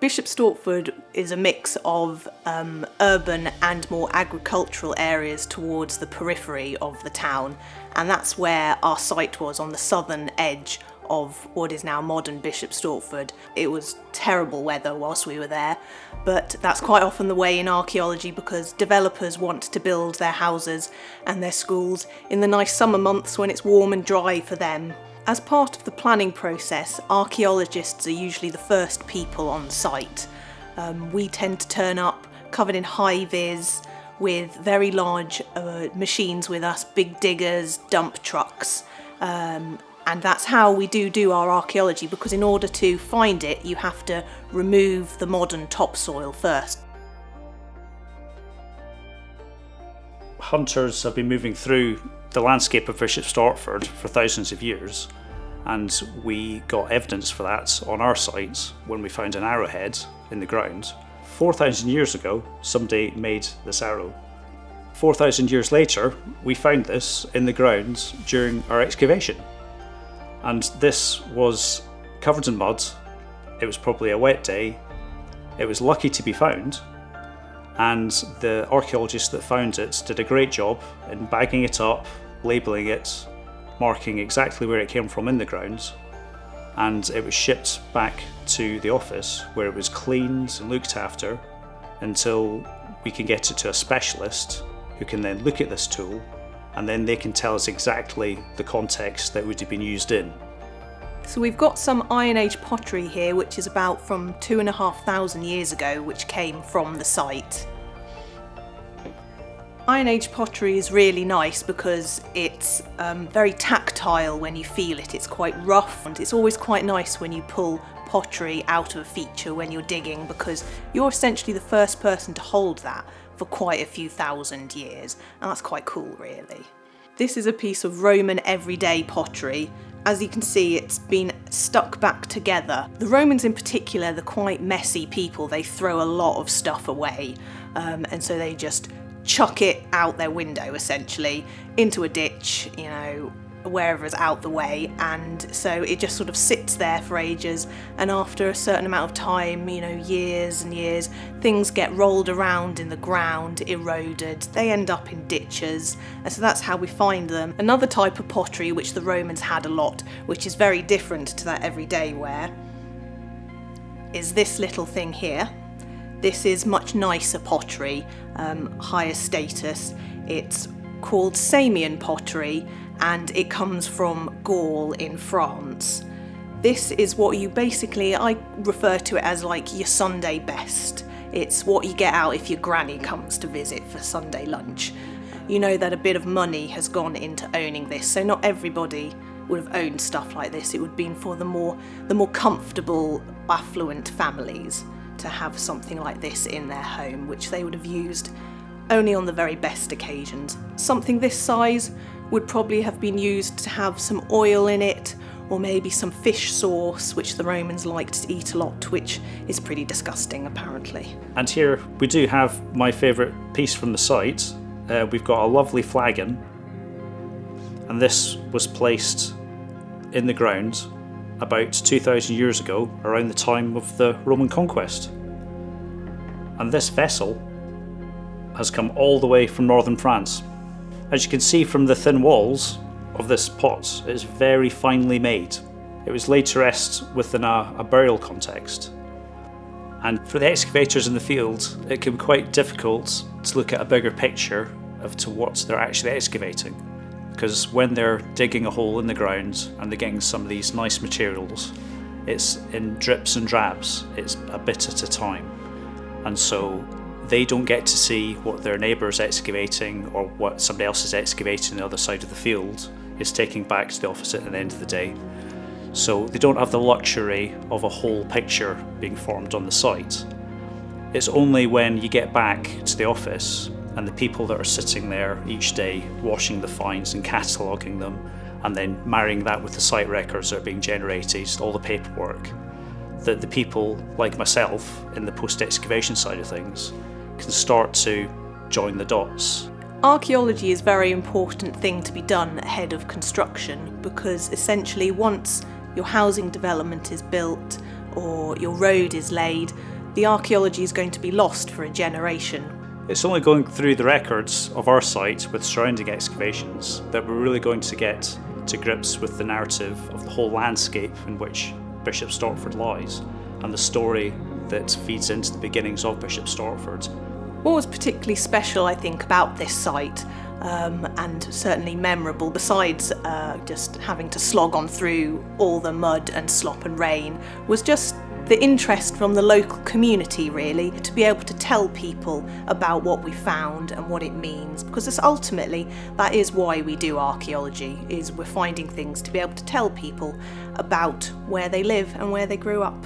Bishop Stortford is a mix of urban and more agricultural areas towards the periphery of the town, and that's where our site was, on the southern edge of what is now modern Bishop Stortford. It was terrible weather whilst we were there, but that's quite often the way in archaeology because developers want to build their houses and their schools in the nice summer months when it's warm and dry for them. As part of the planning process, archaeologists are usually the first people on site. We tend to turn up covered in high-vis with very large machines with us, big diggers, dump trucks. And that's how we do our archaeology, because in order to find it, you have to remove the modern topsoil first. Hunters have been moving through the landscape of Bishop Stortford for thousands of years, and we got evidence for that on our site when we found an arrowhead in the ground. 4,000 years ago, somebody made this arrow. 4,000 years later, we found this in the ground during our excavation. And this was covered in mud. It was probably a wet day. It was lucky to be found. And the archaeologists that found it did a great job in bagging it up, labelling it, marking exactly where it came from in the ground. And it was shipped back to the office where it was cleaned and looked after until we can get it to a specialist who can then look at this tool, and then they can tell us exactly the context that it would have been used in. So we've got some Iron Age pottery here, which is about from 2,500 years ago, which came from the site. Iron Age pottery is really nice because it's very tactile when you feel it. It's quite rough, and it's always quite nice when you pull pottery out of a feature when you're digging, because you're essentially the first person to hold that for quite a few thousand years, and that's quite cool, really. This is a piece of Roman everyday pottery. As you can see, it's been stuck back together. The Romans in particular, they're quite messy people. They throw a lot of stuff away, and so they just chuck it out their window, essentially, into a ditch, you know, wherever's out the way, and so it just sort of sits there for ages, and after a certain amount of time, you know, years and years, things get rolled around in the ground, eroded, they end up in ditches, and so that's how we find them. Another type of pottery which the Romans had a lot, which is very different to that everyday wear, is this little thing here. This is much nicer pottery, higher status. It's called Samian pottery, and it comes from Gaul in France. This is what you basically, I refer to it as like your Sunday best. It's what you get out if your granny comes to visit for Sunday lunch. You know that a bit of money has gone into owning this, so not everybody would have owned stuff like this. It would have been for the more comfortable, affluent families to have something like this in their home, which they would have used only on the very best occasions. Something this size would probably have been used to have some oil in it, or maybe some fish sauce, which the Romans liked to eat a lot, which is pretty disgusting apparently. And here we do have my favourite piece from the site. We've got a lovely flagon, and this was placed in the ground about 2,000 years ago, around the time of the Roman conquest. And this vessel has come all the way from northern France. As you can see from the thin walls of this pot, it's very finely made. It was later dressed within a burial context. And for the excavators in the field, it can be quite difficult to look at a bigger picture of to what they're actually excavating. Because when they're digging a hole in the ground and they're getting some of these nice materials, it's in drips and drabs, it's a bit at a time. And so they don't get to see what their neighbour's excavating or what somebody else is excavating on the other side of the field is taking back to the office at the end of the day. So they don't have the luxury of a whole picture being formed on the site. It's only when you get back to the office and the people that are sitting there each day washing the finds and cataloguing them, and then marrying that with the site records that are being generated, all the paperwork, that the people like myself in the post-excavation side of things can start to join the dots. Archaeology is a very important thing to be done ahead of construction, because essentially once your housing development is built or your road is laid, the archaeology is going to be lost for a generation. It's only going through the records of our site with surrounding excavations that we're really going to get to grips with the narrative of the whole landscape in which Bishop Stortford lies, and the story that feeds into the beginnings of Bishop Stortford. What was particularly special, I think, about this site, and certainly memorable, besides just having to slog on through all the mud and slop and rain, was just the interest from the local community, really, to be able to tell people about what we found and what it means, because it's ultimately that is why we do archaeology, is we're finding things to be able to tell people about where they live and where they grew up.